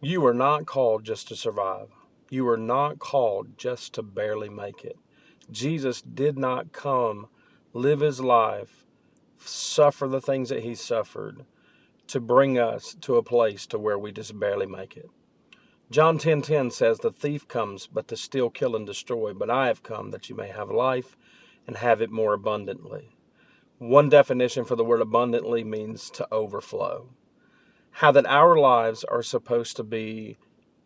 You are not called just to survive. You are not called just to barely make it. Jesus did not come, live his life, suffer the things that he suffered to bring us to a place to where we just barely make it. John 10:10 says, "The thief comes but to steal, kill, and destroy, but I have come that you may have life and have it more abundantly." One definition for the word abundantly means to overflow. How that our lives are supposed to be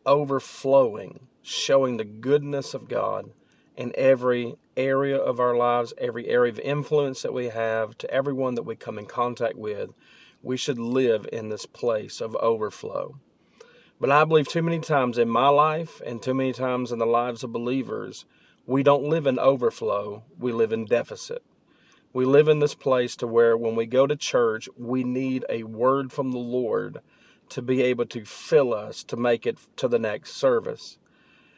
overflowing, showing the goodness of God in every area of our lives, every area of influence that we have, to everyone that we come in contact with. We should live in this place of overflow. But I believe too many times in my life and too many times in the lives of believers, we don't live in overflow, we live in deficit. We live in this place to where when we go to church, we need a word from the Lord to be able to fill us to make it to the next service.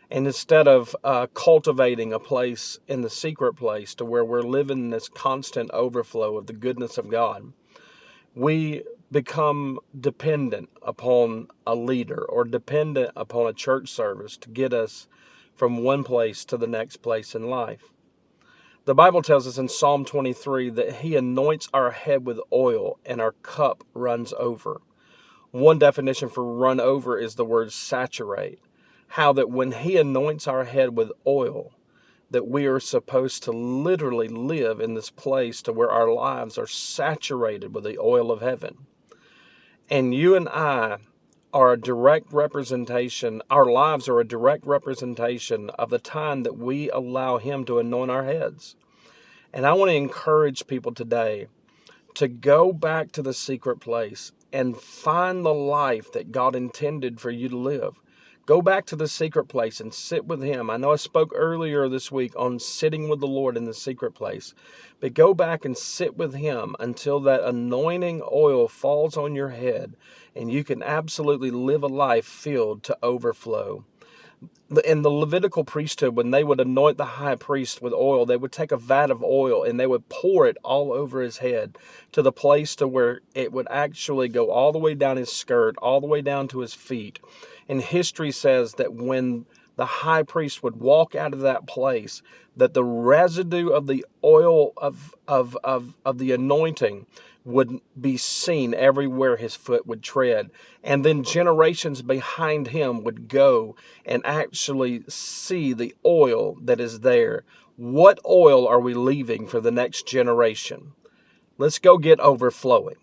And instead of cultivating a place in the secret place to where we're living this constant overflow of the goodness of God, we become dependent upon a leader or dependent upon a church service to get us from one place to the next place in life. The Bible tells us in Psalm 23 that he anoints our head with oil and our cup runs over. One definition for run over is the word saturate. How that when he anoints our head with oil, that we are supposed to literally live in this place to where our lives are saturated with the oil of heaven. And you and I are a direct representation, our lives are a direct representation of the time that we allow him to anoint our heads. And I want to encourage people today to go back to the secret place and find the life that God intended for you to live. Go back to the secret place and sit with him. I know I spoke earlier this week on sitting with the Lord in the secret place, but go back and sit with him until that anointing oil falls on your head and you can absolutely live a life filled to overflow. In the Levitical priesthood, when they would anoint the high priest with oil, they would take a vat of oil and they would pour it all over his head to the place to where it would actually go all the way down his skirt, all the way down to his feet. And history says that when the high priest would walk out of that place, that the residue of the oil of the anointing would be seen everywhere his foot would tread. And then generations behind him would go and actually see the oil that is there. What oil are we leaving for the next generation? Let's go get overflowing.